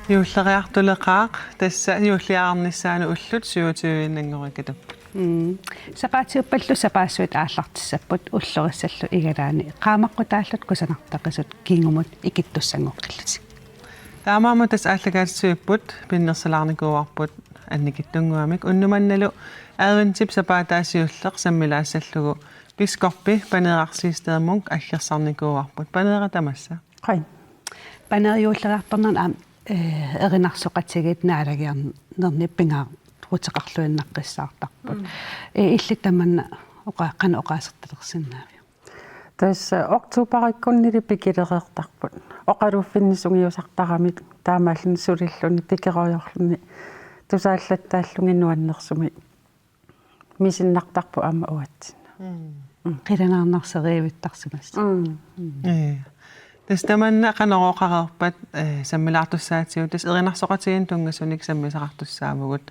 Юллериартулеқаақ тасса юллиаарнissaanu уллут сиутуиннангорикатап. Сақаатиуппаллу сапаассуит ааллартиссаппут уллориссаллу игалаани qaamaqqutaallут кусанартақисут кингумут икиттуссангоққиллутик. Таамаама тас ааллагаатсуиппут пиннерсалаарникуарпут анникиттунгуамик уннуманналу аавантип сапаатаасиуллеқ саммилаассаллугу пискорпи панеерарсиистеермунг аллерсарникуарпут панеера тамасса. Қайн. Панериуллериарторнерн аам эринарсоқатигит наалагиарнерни пингаа рутеқарлуиннаққиссаартарпут иллиттаманна оқааққана оқаасерталерсиннаавиу тас октообариккуннили пикилереертарпут оқалуффиннисугиусартарамик таамааллун сулиллуни пикероёрлуни тусааллаттааллугиннуаннерсуми мисиннартарпу аама уатсина қиланаарнарсериивиттарсимас тас таманна қанероқарерпат саммилаартуссаатиу тас эринарсоқатигин тунгасуник саммисақартуссаавгут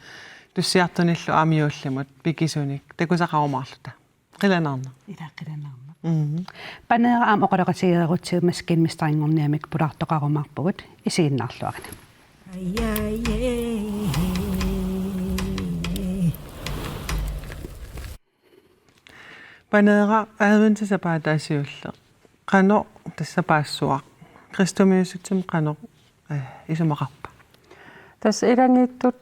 туссиартуниллу аамиуллимут пикисуник такусақарумаарлута қиланаарна илааққиланаарна панеера аам оқалеқатигерутсиумас кинмистарингорниамик пулаартоқарумаарпугут исигиннаарлуарина панеера аавантисапаатаасиулле qano тассапаассуа кристомиусутсим qano исумақарпа тас илангиттут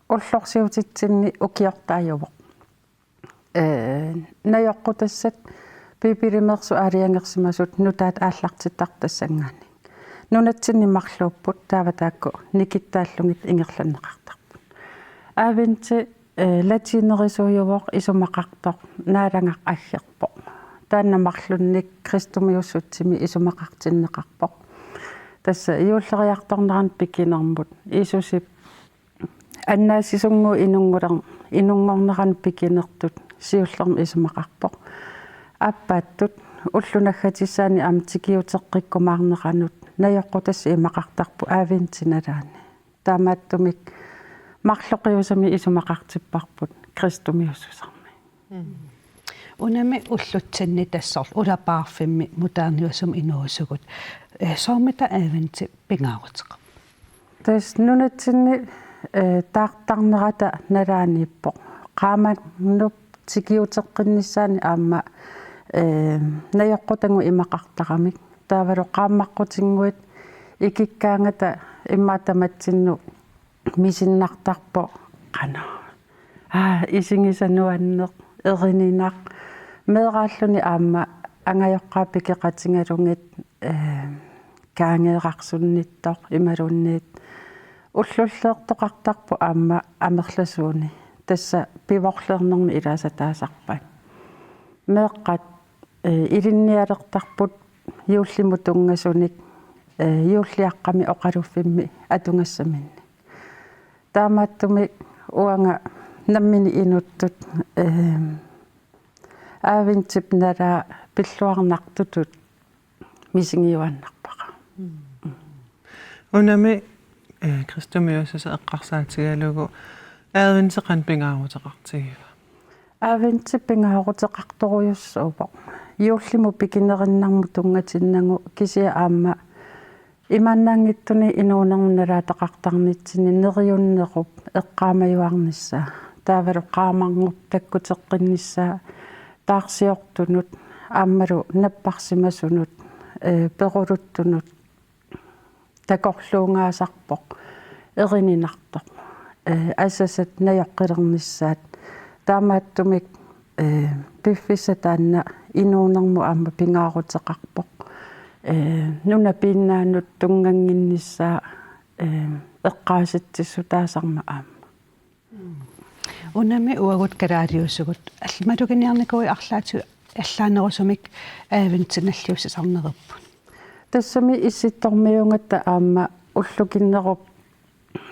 уллорсиутитсинни укиортаажувоқ наёққутассат пипилимерсу аалиангерсимасут нутаат ааллартиттартассангаани нунатсинни марлууппут тааватаакку никиттааллугит ингерланнеқартарпут аавинти латинерисуйувоқ исумақартоқ наалангақ аллерпо тааннамарлунник кристомиуссутсими исумақартиннеқарпоқ тасса иуллериарторнеран пикинермут исусип аннаасисунгу инунгорнеран пикинертут сиуллерм исумақарпоқ аппааттут уллунаггатиссаани амтикиутеққиккумаарнеранут наёққутас имақартарпу аавинтиналаани таамааттумик марлоқиусами исумақартиппарпут кристомиуссусарми унами уллутсинни тассорл улапаарфимми мутаарниусум инуусугут соомита аавинти пингаарутеқа тас нунатсинни таартарнерата налааниппо qaamannуп тикиутеққиннissaани аама наёққутангу имақартарамик таавалу qaamмаққутингуит икиккаангата иммаатаматсинну мисиннартарпо қана исингисануаннеқ эрининақ меэрааллуни аама ангайоққаа пикеқатингалунгит каангеэқарсунниттоқ ималунниит уллуллеэртоқартарпу аама амерласууни тасса пиворлернерми илаасатаасарпат меэққат илинниалертарпут юуллиму тунгасуник юуллиаққами оқалуффимми атунгассаминни таамааттуми уанга наммини инуттут аавинтип нала пиллуарнартутут мисингиуаннарпаqa унами кристомиусса эққарсаатигалугу аавинтеқан пингаарутеқартигива аавинтип пингаарутеқарторуйуссуупо юуллиму пикинериннарму тунгатиннагу кисиа аама иманнаангиттуни инуунерналаатеқартарнитсини нериуннеруп эққаамаюарнissaа таавалу qaamарнуп таккутеққиннissaа таарсиортунут ааммалу наппарсимасунут перулуттунут такорлуунгаасарпоқ эрининартоқ ассасат наёққилернissaат таамааттумик пиффиса таанна инуунерму аама пингаарутеқарпоқ нуна пиннаанут тунгангиннissaа эққааситсиссу таасарма аама унами уагут караалиуссугут аллмалугиниарникуи арлаату аллаанерусумик аавинтиналлиуссисарнеруппут тассами исситтормиунгатта аама уллукиннеруп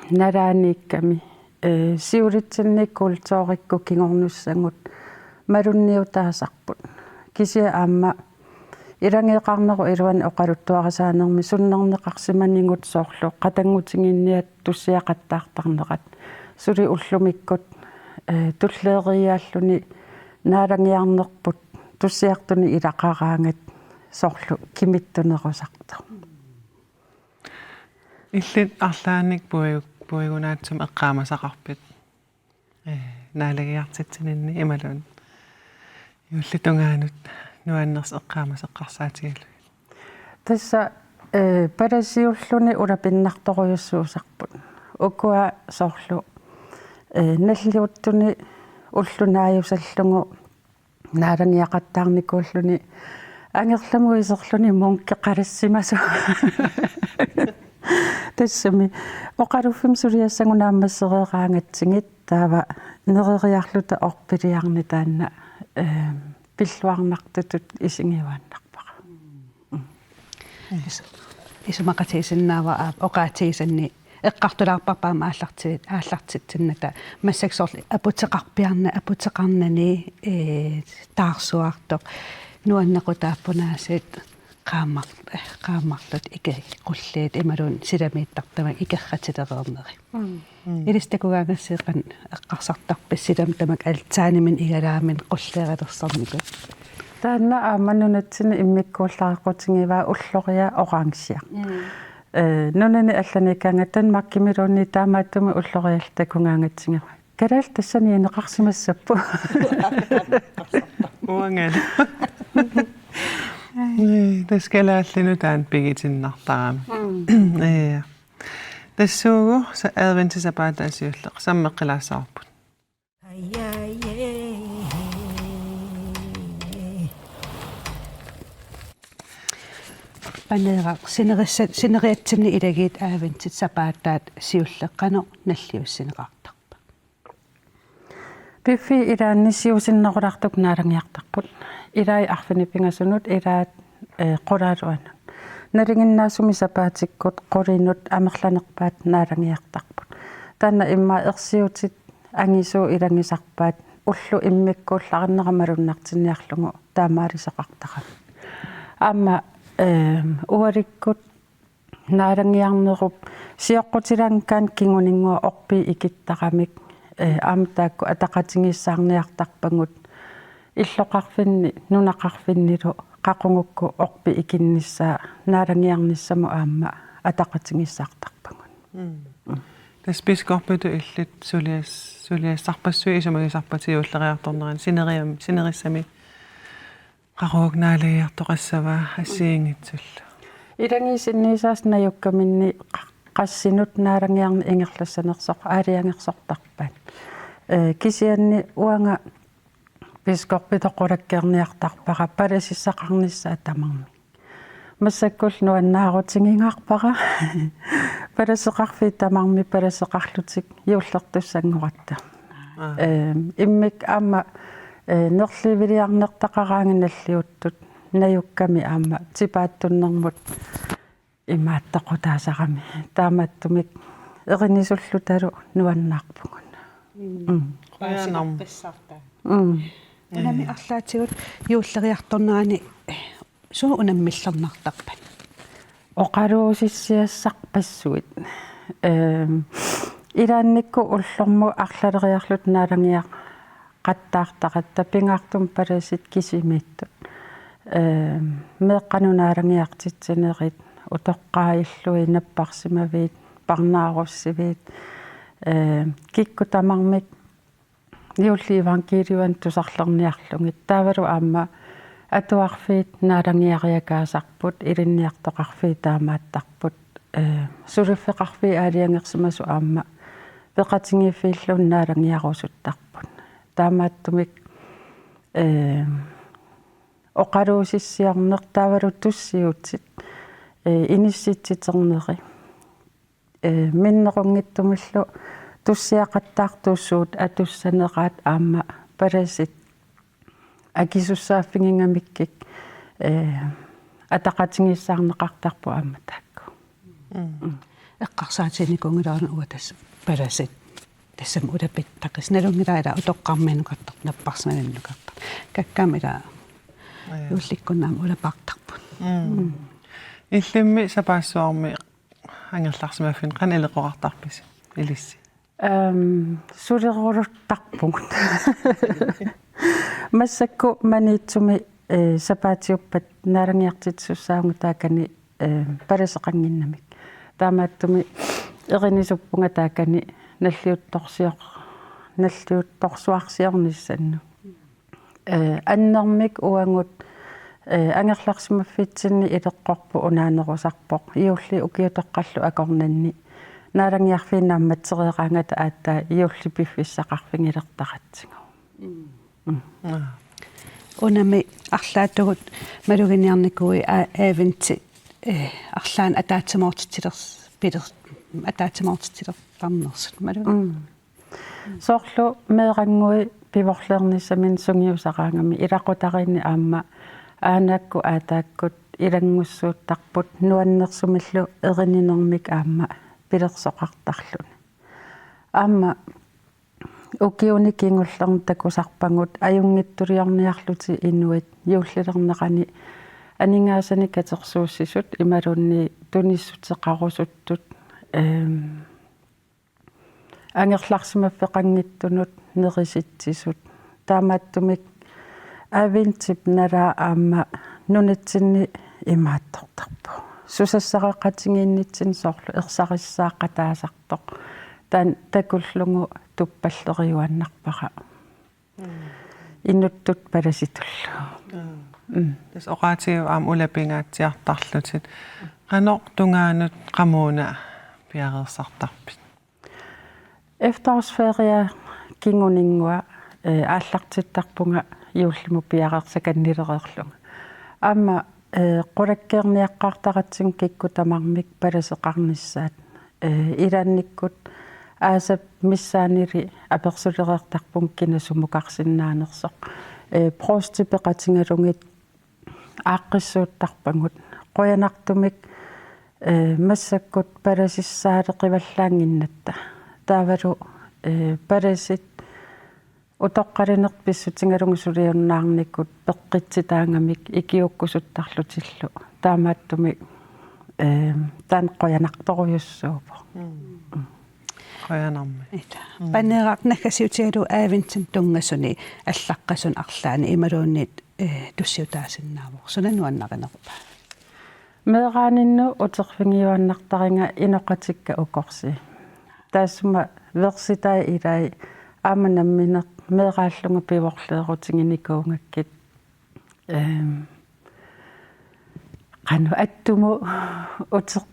налааникками сиулитсинниккул тоорикку кингорнуссангут малунниутаасарпут кисиа аама илангеқарнеру илуан оқалуттуарасаанерми суннернеқарсиманнингут соорлу қатангутингинниат туссиақаттаартарнеқат сули уллумиккут туллеериааллуни наалангиарнерпут туссиартуни илақараангат соорлу кимиттунерусарта иллит арлааник пуигунаатсум эққаамасақарпит наалагиартитсининни ималун юллитунгаанут нуаннерс эққаамасеққарсаатигалу тасса парасиуллуни улапиннарторуйуссуусарпут укуа соорлу наллиуттуни уллунааюсаллугу наалангиақаттаарникууллуни ангерламуисерлуни мункеқалассимасу тассами оқалуффим сулиассагунааммассереераангатсигит таава нерериарлута орпилиарни таанна пиллуарнартутут исингивааннарпара исумақатисиннаава оқаатисанни эққартулаарпарпаама ааллартитсинната массаксорли апутеқарнани таарсуартоқ нуаннеқутааппунаасит qaammarlut qulliit imalun silamiittартама икерратилереернери илистакугаангассеэқан эққарсартарпис силам тамак алтаанимин игалаамин qulleeralерсарникут таанна ааманнунатсина иммиккууллаақутингиваа уллориа орангсиа нунани алланикаанга танмаккимилуунни таамааттуми уллориалтакунгаангатсингера калаал тассани инеқарсимассаппу уангал таскалааллину таан пигитиннартарами тассуугу са адвентисапаатаасиуллеқ саммеққилаассаарпут панеера синериатсинни илагиит адвентисапаатаат сиуллеққано наллиуссинеқартарпа пиффи илаанниссиусиннерулартук наалангиартарпут илай арфинипингасунут илаат qulaluanut налингиннаасуми сапаатиккут qulинут амерланерпаат наалангиартарпут таанна имма ерсиутит ангисуу илангисарпаат уллу иммиккуулларнерамалуннартинниарлугу таамаалисеқартарам аама уаликкут наалангиарнеруп сиоққутилангкаан кингунингуа орпи икиттарамик аамтаакку атақатингиссаарниартарпагут иллоқарфинни нунақарфиннилу qaqungukku orpi ikinnissaa naalangиарниссаму аама атақатингиссаартарпагун тас пискорпуту иллит сулиассарпассуи исумагисарпатиуллериарторнеран синериссами qaruugnaaliartoqassava ассиингитсулла илангисиннисаас наюккаминни qassинут нaalangиарни ингерлассанерсоқ аалиангерсортарпаат кисианни уанга пискорпитоқулаккерниартарпара паласиссақарниссаа тамарми массаккул нуаннаарутингингаарпара паласеқарфи тамарми паласеқарлутик юуллертуссангоратта иммик аама нерливилиарнертақараангиналлиуттут наюкками аама типааттуннэрмут имааттақутаасарами таамааттумик эринисуллуталу нуаннаарпугун унами арлаатигут юуллериарторнерани суу унаммиллернартарпан оқалуусиссиассарпассуит илаанникку уллорму арлалериарлут наалангиа qаттаартақатта пингаартум паласит кисимииттут меэққанунаалагиартитсинерит утоққаиллуи наппарсимавиит парнааруссивиит кикку тамармик юлли евангелиуан тусарлерниарлугит таавалу аама атуарфиит наалангиариакаасарпут илинниартоқарфи таамааттарпут сулуффеқарфи аалиангерсимасу аама пеқатингиффииллун наалангиарусуттарпут таамааттумик оқалуусиссиарнер таавалу туссиутсит инисситситернери миннерунгиттумиллу туссиақаттаартуссуут атуссанераат аама паласит акисуссааффигингамиккик атақатингиссаарнеқартарпу аама таакку эққарсаатиникунгилаана уатас паласит тассам улапиттақис налунгилаала утоққарминукартар наппарсманиннукартар каккамила юулликкунаам улапартарпут илlimmi сапаассуарми ангерларсимаффин qan илеқоқартарписи илисси сулерулуттарпугут массакку маниитсуми сапаатиуппат наалангиартитсуссаагу таакани паласеқангиннамик таамааттуми эринисуппунга таакани наллиутторсуарсиорниссанну аннермик уангут ангерларсимаффитсинни илеққорпу унаанерусарпоқ иулли укиутоққаллу акорнанни наалангиарфииннаамматсериақаангата ааттаа иулли пиффиссақарфингилертаратсигу унами арлаатугут малугиниарникуи аавинти арлаан атаатсимаортитилерс питер атаатсимаортитилертарнерсут малу соорлу меэрангуи пиворлернissamin сунгиусараангами илақутарини аама аанакку аатааккут илангуссууттарпут нуаннерсумиллу эрининермик аама пилерсоқартарлуни аама укиуни кингуллерн такусарпангут аюнгиттулиорниарлути инуит юуллилернеқани анингаасани катерсууссисут ималунни туниссутеқарусуттут ангерларсимаффеқангиттунут нериситсисут таамааттумик авинтип нала аама нунатсинни имааттортарпу сусассақақатингииннитсин соорлу ерсариссааққатаасартоқ таан такуллугу туппаллериуаннарпара инуттут паласитуллу тас оqaатиу аам улапингаатсиартарлутит qanoq tungaanut qamuuna piareersartarpit efterårsferie kinguninngua ааллартиттарпунга иуллиму пиареерсаканнилереерлунга аама qulakkeerniaqqaartaratsin kikkutamarmik palaseqarnissaat илаанниккут аасап миссаанили аперсулереертарпун кинасумукарсиннааnersoq простипеқатингалугит ааққиссууттарпагут қоянартумик массаккут паласиссаалеқиваллаангиннатта таавалу паласит утоққалинерписсутингалугу сулиуннаарниккут пеққитситаангамик икиуккусуттарлутиллу таамааттуми таан қоянарторуйуссуупо qoyanarmi панераартнаггасиутигалу аавинтин тунгасуни аллаққасун арлаани ималууннит туссиутаасиннаавоо сунануаннаринерпа меэраанинну утерфингиуаннартаринга иноқатикка укорси таассума верситай илай ааманамминеқ меэрааллунга пиворлеерутингиникуунгаккит qanu attуmu utер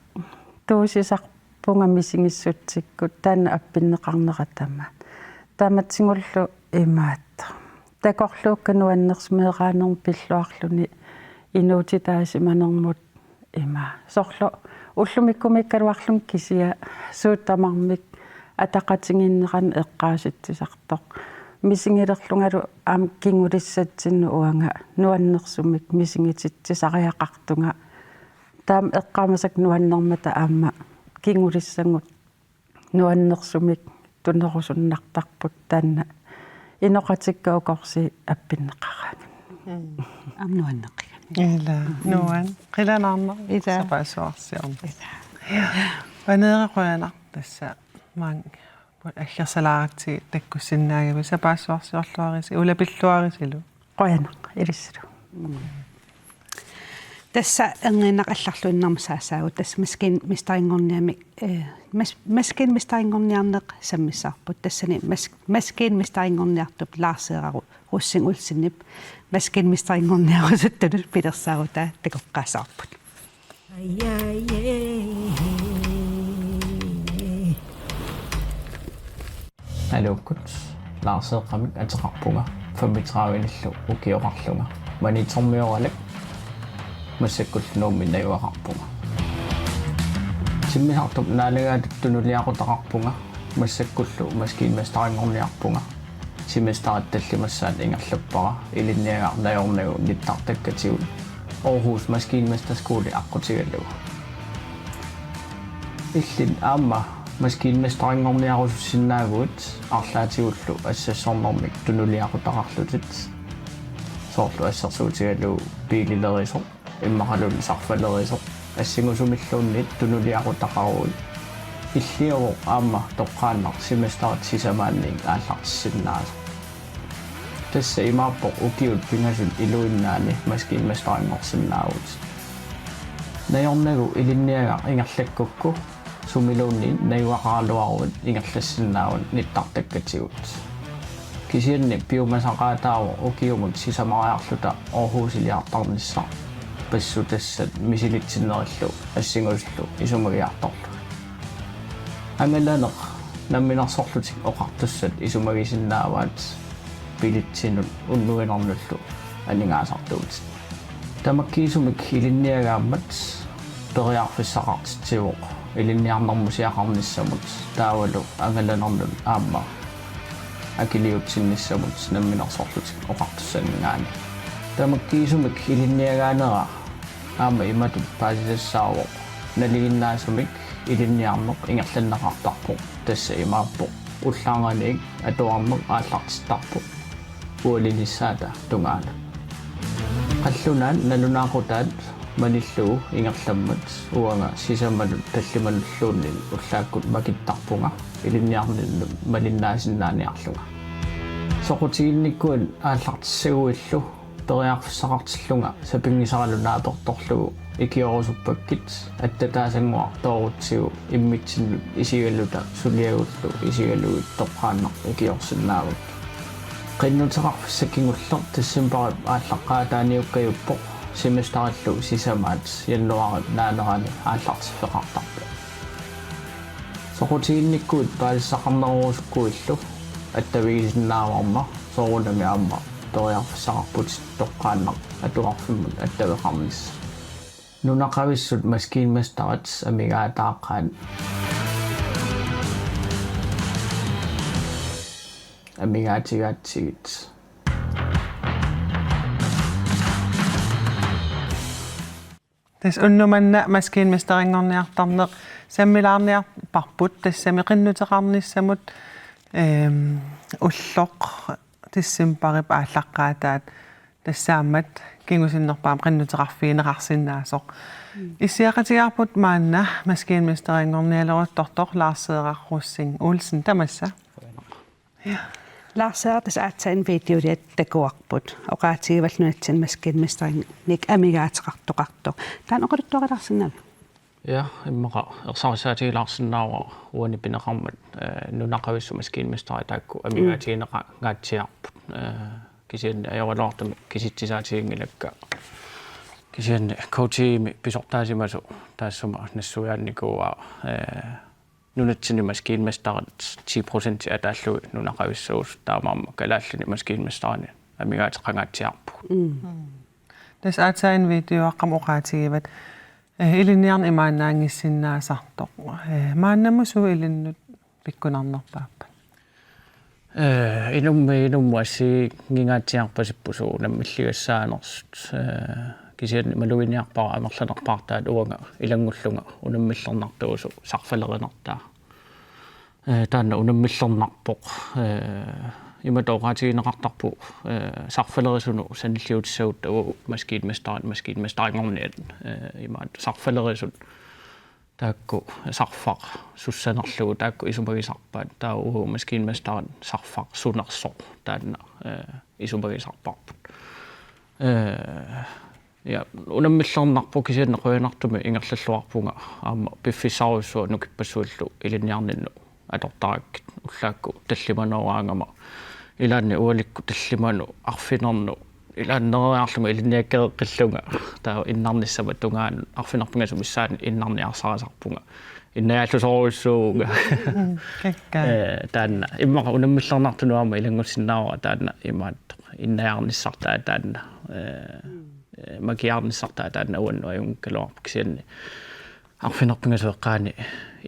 туусисарпунга мисигиссутсиккут таана аппиннеқарнератама тааматсигуллу имаат такорлууккануаннерс меэраанерм пиллуарлуни инуутитаасиманермут има сорлу уллумиккумиккалуарлун кисия сууттамармик атақатингиннеран эққааситсисартоқ мисингилерлунгалу аам кингулиссатсинну уанга нуаннерсумик мисингититсисариақартунга таам эққаамасак нуаннермата аама кингулиссангут нуаннерсумик тунерусуннартарпут таанна иноқатиккаукорси аппиннеқараа амнуаннеқига ила нуан qilanaarner сапаасуарсиорна панеера qoyanaq тасса маан аллерсалааракти таккуссиннаагами сапаасуарсиорлуариси улапиллуарисилу qoyanaq илиссалу тасса энгиннақалларлуиннарма саасаагу тасса мистарингорниами мистарингорниарнеқ саммиссаарпут тассани мистарингорниартуп лаарсеерару руссин улсиннип мистарингорниарусуттулу пилерсаару таа такоққаасаарпут алуккут лаарсеэққамик атеқарпунга 35-иниллу укиоқарлунга манитермиоралак массаккуллунуумми наюақарпунга симмисартуп наалагаатуп тунулиақутақарпунга массаккуллу маскиинмастарингорниарпунга симмистарат таллимассаат ингерлаппара илинниагаарнаёрнагу ниттартаккатигут Aarhus maskинмастаскуули аққутигаллугу иллин аама маскинмастарингорниарусуссиннаагуут арлаатигуллу ассассорнэрмик тунулиақутақарлутит soorlu assarsuutigalu piilileriso immaqalun sarfaleriso assingusumilluunniit tunuliaqutaqaruut иллиово аама тоққааннар симестарат сисамааннин ааллартиссиннааса тасса имааппо укиут пингасут илуиннаани маскиинмастарингорсиннаавут наёрнагу илинниага ингерлаккукку сумилуунни наюақаалуарут ингерлассиннаавут ниттартаккатигут кисианни пиумасақаатаава укиумут сисамариарлута орхуусилиартарнisса пассу тассат мисилитсиннериллу ассингуллу исумагиарторлу ангаланеқ намминарсорлутик оқартуссат исумагисиннааваат пилитсинут уннуинарнуллу анингаасартуут тамаккиисумик илинниагааммат периарфиссақартитсивоқ илинниарнэрмусиақарниссамут таавалу ангаланернул аама акилиутсинниссамут намминарсорлутик оқартуссанингаани тамаккиисумик илинниагаанера аама иматут паасисаавоқ налигиннаасумик илинниарнеқ ингерланнақартарпо тасса имааппо уллаарганик атуарнеқ ааллартиттарпо уолиниссаата тунгаана қаллунаан налунаақутаат маниллуу ингерламмат уанга сисамалут таллимануллууннин уллааккут макиттарпунга илинниарнилlu малиннаасиннааниарлунга соқутигинниккуан ааллартиссагуиллу периарфиссақартиллунга сапингисаралунааторторлугу икиорусуппаккит аттатаасангуар тоорутсигу иммитсиннут исигаллута сулиагуллу исигаллугит тоққааннар икиорсиннаавут qinnuteqarfissakkinguller tassimparat ааллаққаатааниуккаюппо семестариллу сисамаат яннуарат наанерани ааллартиффеқартарпу соқутигинниккуут паалиссақарнеруусуккуиллу аттавигисиннааварма соорунами аама периарфиссақарпут тоққааннар атуарфиммут аттавеқарнис нунақависсут маскиинмастарат амигаатааққаан амигаатигаатсигит тас уннуманна маскиинмастарингорниартарнеқ саммилаарниарпарпут тассами qinnuteqarnissamut уллоқ тиссимпарип ааллаққаатаат тассаамат кингусиннерпаам qinnuteqarfiineqarsinnaasоq иссиақатигарпут маанна маскиинмастарингорниалеруттортор лаарсеэқарруссин Olsen тамасса Laarsaatas aatsain videoiat takuarput oqaatigivallunaatsin maskiinmastarinik amigaatiqartoqartoq taan oqaluttuaqalarsinnami ja immaqa ersarissaatigilaarsinnaava uani pineqarmat nunaqavissu maskiinmastari taakku amigaatigineqa ngaatsiarput kisianni ajoraloortumi kisitsisaatigiнгилакка kisianni coachimi pisortaasimasu taassuma nassujaannikua nunatsini maskiinmastarat 10% ataallu nunaqavissuus taamaamma kalaalluni maskiinmastarani amigaatiqangaatsiarpu tas aatsain videoaqqam oqaatigivat ilinniarn imaannaangissinnaasartoq maannamusu ilinnut pikkunarnerpaappa inummuassi ngingaatsiarpasippusu nammilligassaanersut kisianni maluiniarpara amerlanerpaartaat uanga ilangullunga unammillernertuusu sarfalerinertaa taanna unammillernerpoq imatoqaatigineqartarpu sarfalerisunu sanilliutissagut maskiinmastaringorniat imaat sarfalerisut taakku sarfaq sussanerlugu taakku isumagisarpaat taa maskiinmastaran sarfaq sunersoq taanna isumagisarparput ja unammillernerpu kisianne quyanartumi ingerlalluarpunga aama piffissaarussua nukipassuullu ilinniarninnu atortarakkit ullaakku tallimanuaraangama ilaanni ualikku tallimanu arfinernu ilaanneriarluma ilinniakkereqqillunga taa innarnissama tungaan arfinerpungasu missaani innarniarsarasarpunga innajaallusoruissuuga taanna immaqa unammillernertunuarma ilangussinnaara taanna imaat innajaarnissartaa taanna makiarnissartaa taanna uannu ajunkaluarpu kisianni arfinerpungasu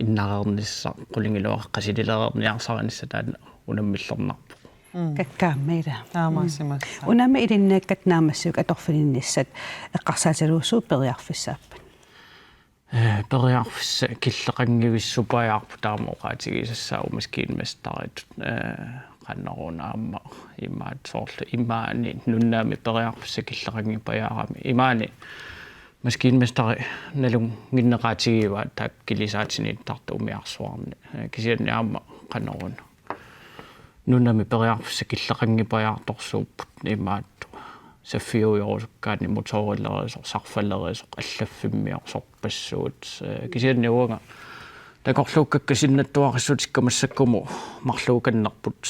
innarernissa qulingiluaqqasilileerniarsaranissa taanna unammillernerpu kakkaammiila taamaasimassa unamma ilinnaakkat naamassuk atorfininnissat eqqarsaataluussuu periarfissaappan periarfissa killeqangivissupajaarpu taama oqaatigisassaa maskiinmastarit qanneruna amma imaat soorlu imaani nunnaami periarfissakillaqangi pajaarami imaani maskiinmestari nalung nginneqaatigiva taakkilisaatini tartu umiarsuarni kisianni aamma qanneruna nunnaami periarfissakillaqangi pajaartorsuupput imaattu saffiujorusukkaani motorillerisor sarfallerisor allaffimmioq sorpassuut kisianni uanga takorluukkakka sinnattuarissuutikkamassakumu marluukannerput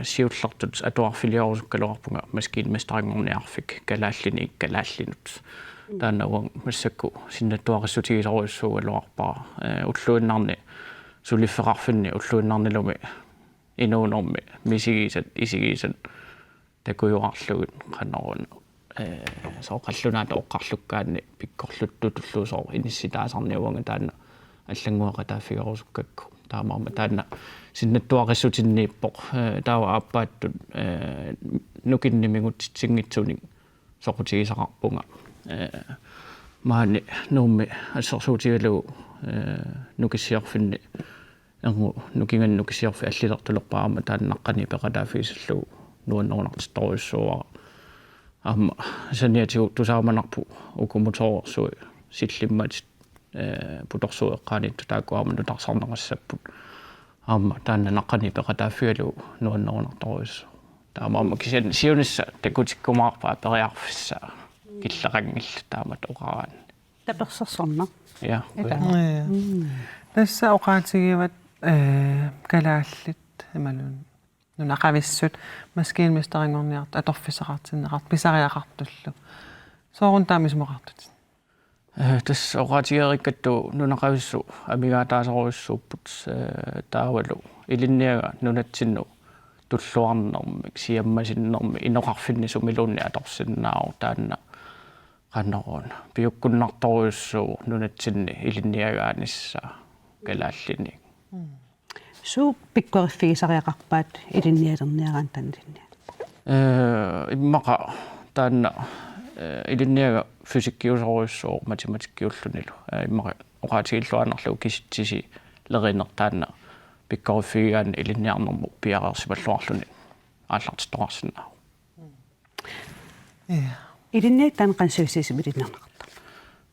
siullartut atuarfiliorusukkaluarpunga maskiinmestaringorniarfik kalaallini kalaallinut taanawang massakku sinnattuarissuutigisoruissuugaluarpaa ulluinnarni sulifferarfinni ulluinnarnilumi inuunormi misigisat isigisat takujuarlugut qanneruna sooqallunaata oqqarlukkaanni pikkorluttutulluusor inissitaasarniuanga taanna аллангуаqa taaffigorusukakku taamaarma taanna sinnattuaqissutinniippoq taawa aappaаттut nukinnimigutitsingitsunik soqutigisaqarpunga maani nuummi assersuutigalugu nukissiarfinni ergu nukingannukissiarfi allilertulerpaarma taannaqqani peqataafiisallugu nuannerunartittoruissuuara aamma saniatigu tusaamanarpu ukumutorsuи sillimmatit putorsueqqaanittu taakkuarmanu tarsarnerassapпут аама таанна наққани пеқатааффигалу нуаннерунарторуиссу таамаама кисиан сиунисса такутиккумаарпаа периарфиссаа киллақангилла таамат оқараан таперсерсорна я тасса оқаатигиват калааллит ималун нунақависсут маскиинмистерингорниарт аторфисеқартиннеқарт писариақартуллу соорун таамисмоқартут тас оқаатигериккатту нунақависсу амигаатаасоруиссууппут таавалу илинниага нунатсинну туллуарнермик сиаммасиннерми инеқарфинни сумилуунни аторсиннаау таанна qanneruna piukkunnartoruissuu nunatsinni ilinniagaanissaa kalaallini суу пиккориффигисариақарпаат илинниалерниарaan таннинни иммаqa таанна илинниага фисиккиусоруиссуу математиккиуллунилу иммаqa оқаатигиллуанерлу киситсиси леринертаанна пиккориффигигаан илинниарнерму пиареерсипаллуарлуни ааллартитторарсинаа илинниак таан qansuusiisимилиннарнеқарта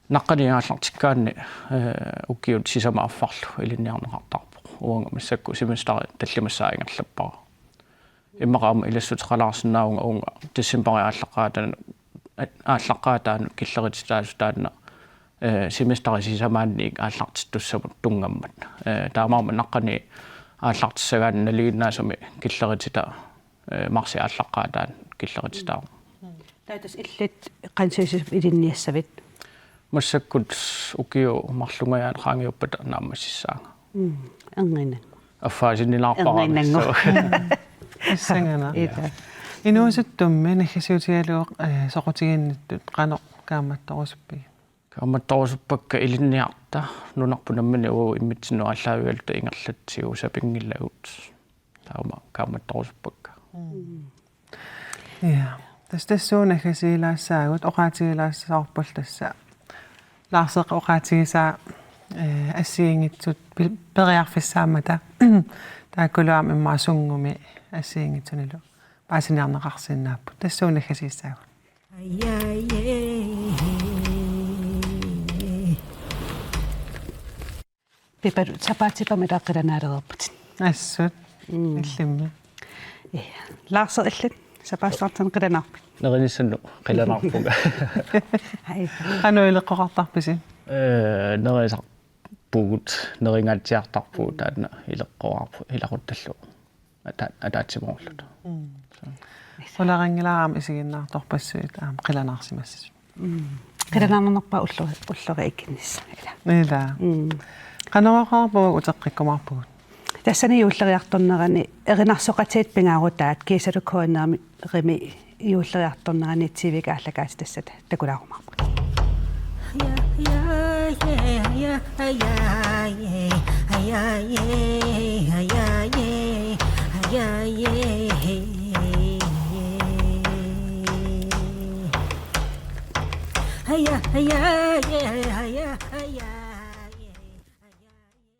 наққани ааллартиккаанни уккиут сисамааффарлу илинниарнеқартарпо уанга массакку симистари таллимассааингерлаппара иммақаама илассутеқалаарсинаунга уунга диссембери ааллаққаатаanu киллерититаасутаанна симистари сисамаанник ааллартиттуссамут тунгаммат таамаама наққани ааллартиссагаан налигиннаасуми киллеритита марси ааллаққаатаан киллерититаа таатас иллит qansuusiisup илинниассавит массаккут укиу марлунгаяан хаангиуппата нааммассисаага ангина аффаасиннилаарпара иссангана инуусуттумми нахисуутигалуоқ соқутигинниттут қано кааматторусуппи кааматторусуппакка илинниарта нунарпунаммани уу иммитсинну аллаавигалта ингерлатсиу сапингиллагут таама кааматторусуппакка я тассуунахасилаассаагут оқаатигилаассаорпул тасса лаарсеқ оқаатигисаа ассиингитсут периарфиссаамата тааккулуам иммаасунгуми ассиингитсунилу паасиниарнеқарсинааппу тассуунахасиссаагут пипер сапаатипами тааққиланаалерерпут ассут иллимми лаарсе иллит сапаастартан қиланаарпут неринissанну қиланаарпуга хай кануилеққоқартарписи нерисар пугут нерингаатсиартарпуу таана илеққоарпу илақутталлу атаатсимоорлут оларангилаарам исигиннаарторпассуит аам қиланаарсимассасут қиланаарнерпаа уллери иккиннис ила канавақарпуг утеққиккумаарпугут тассани юуллериарторнерани эринарсоқатиит пингаарутаат кисалуккуаннаами рими юуллериарторнерани тивик ааллакаати тассата такулаарумаарпут Hey, yeah, yeah, yeah, yeah, yeah.